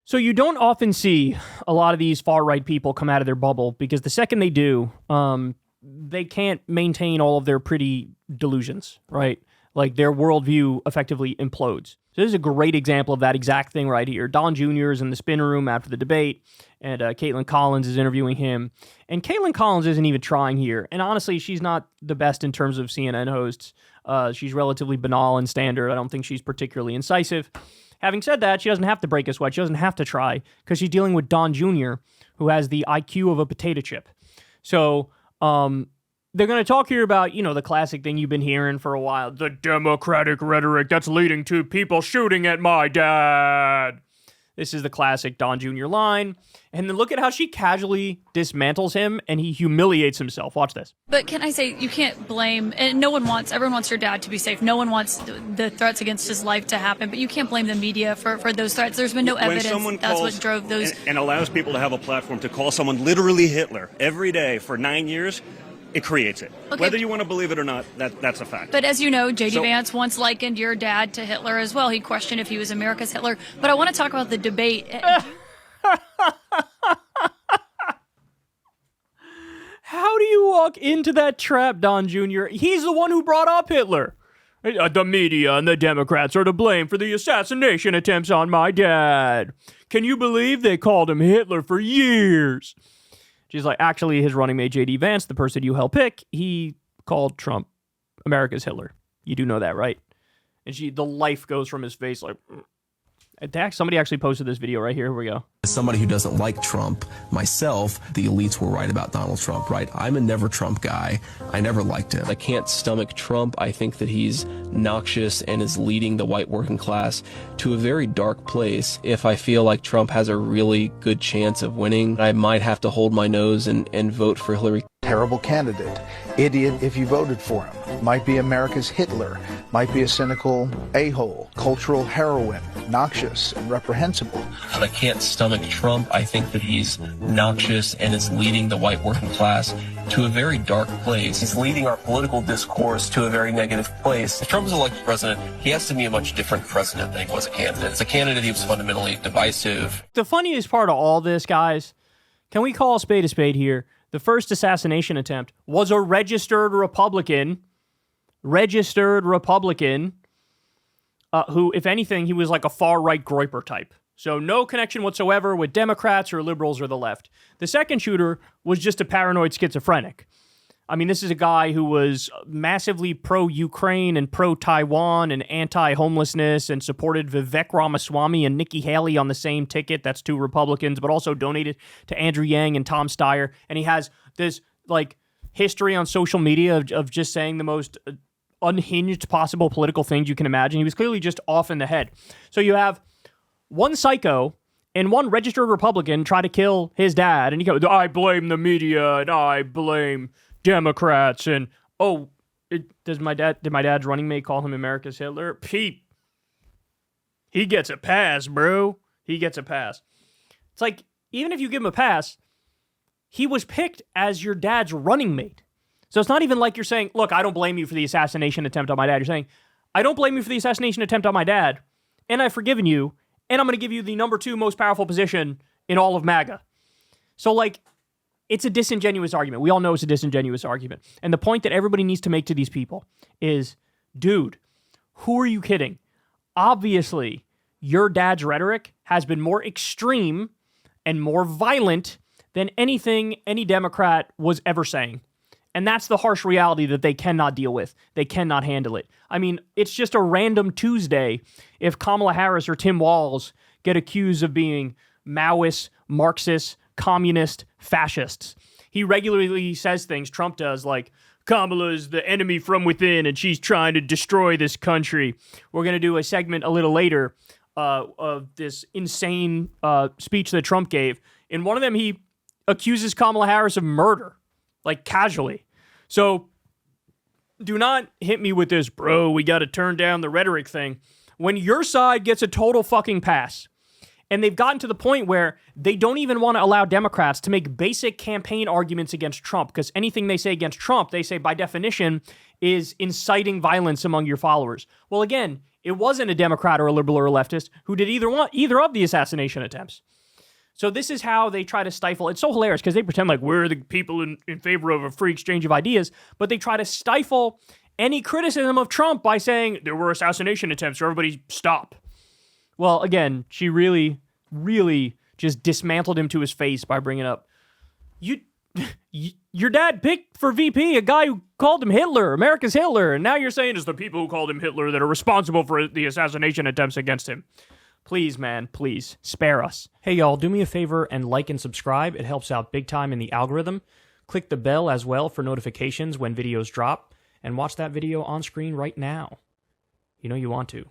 So you don't often see a lot of these far-right people come out of their bubble because the second they do, they can't maintain all of their pretty delusions, right? Like their worldview effectively implodes. So this is a great example of that exact thing right here. Don Jr. is in the spin room after the debate, and Caitlin Collins is interviewing him. And Caitlin Collins isn't even trying here. And honestly, she's not the best in terms of CNN hosts. She's relatively banal and standard. I don't think she's particularly incisive. Having said that, she doesn't have to break a sweat. She doesn't have to try because she's dealing with Don Jr., who has the IQ of a potato chip. So they're going to talk here about, the classic thing you've been hearing for a while. The democratic rhetoric that's leading to people shooting at my dad. This is the classic Don Jr. line. And then look at how she casually dismantles him and he humiliates himself. Watch this. But can I say, you can't blame, and everyone wants your dad to be safe. No one wants the threats against his life to happen, but you can't blame the media for those threats. There's been no evidence that's what drove those. And allows people to have a platform to call someone literally Hitler every day for 9 years. It creates it. Okay. Whether you want to believe it or not, that's a fact. But as you know, J.D. Vance once likened your dad to Hitler as well. He questioned if he was America's Hitler. But I want to talk about the debate. How do you walk into that trap, Don Jr.? He's the one who brought up Hitler. The media and the Democrats are to blame for the assassination attempts on my dad. Can you believe they called him Hitler for years? She's like, actually, his running mate, J.D. Vance, the person you helped pick, he called Trump America's Hitler. You do know that, right? And the life goes from his face like... Somebody actually posted this video right here. Here we go. As somebody who doesn't like Trump, myself, the elites were right about Donald Trump, right? I'm a never Trump guy. I never liked him. I can't stomach Trump. I think that he's noxious and is leading the white working class to a very dark place. If I feel like Trump has a really good chance of winning, I might have to hold my nose and vote for Hillary. Terrible candidate. Idiot if you voted for him. Might be America's Hitler. Might be a cynical a-hole. Cultural heroine. Noxious and reprehensible. I can't stomach Trump. I think that he's noxious and is leading the white working class to a very dark place. He's leading our political discourse to a very negative place. If Trump is elected president, he has to be a much different president than he was a candidate. As a candidate, he was fundamentally divisive. The funniest part of all this, guys, can we call a spade here? The first assassination attempt was a registered Republican, who, if anything, he was like a far-right Groyper type. So no connection whatsoever with Democrats or liberals or the left. The second shooter was just a paranoid schizophrenic. I mean, this is a guy who was massively pro-Ukraine and pro-Taiwan and anti-homelessness and supported Vivek Ramaswamy and Nikki Haley on the same ticket. That's two Republicans, but also donated to Andrew Yang and Tom Steyer. And he has this, history on social media of just saying the most unhinged possible political things you can imagine. He was clearly just off in the head. So you have one psycho and one registered Republican try to kill his dad. And he goes, I blame the media and I blame Democrats, and did my dad's running mate call him America's Hitler? Pete, he gets a pass, bro. He gets a pass. It's like, even if you give him a pass, he was picked as your dad's running mate. So it's not even like you're saying, look, I don't blame you for the assassination attempt on my dad. You're saying, I don't blame you for the assassination attempt on my dad, and I've forgiven you, and I'm going to give you the number 2 most powerful position in all of MAGA. So, it's a disingenuous argument. We all know it's a disingenuous argument. And the point that everybody needs to make to these people is, dude, who are you kidding? Obviously, your dad's rhetoric has been more extreme and more violent than anything any Democrat was ever saying. And that's the harsh reality that they cannot deal with. They cannot handle it. I mean, it's just a random Tuesday if Kamala Harris or Tim Walz get accused of being Maoist, Marxist, communist, fascists. He regularly says things, Trump does, like, Kamala's the enemy from within and she's trying to destroy this country. We're going to do a segment a little later of this insane speech that Trump gave. In one of them, he accuses Kamala Harris of murder, casually. So do not hit me with this, bro, we got to turn down the rhetoric thing. When your side gets a total fucking pass, and they've gotten to the point where they don't even want to allow Democrats to make basic campaign arguments against Trump, because anything they say against Trump, they say by definition, is inciting violence among your followers. Well, again, It wasn't a Democrat or a liberal or a leftist who did either of the assassination attempts. So this is how they try to stifle. It's so hilarious because they pretend like we're the people in favor of a free exchange of ideas, but they try to stifle any criticism of Trump by saying there were assassination attempts, so everybody stop. Well, again, she really, really just dismantled him to his face by bringing up, your dad picked for VP a guy who called him Hitler, America's Hitler, and now you're saying it's the people who called him Hitler that are responsible for the assassination attempts against him. Please, man, please, spare us. Hey, y'all, do me a favor and like and subscribe. It helps out big time in the algorithm. Click the bell as well for notifications when videos drop, and watch that video on screen right now. You know you want to.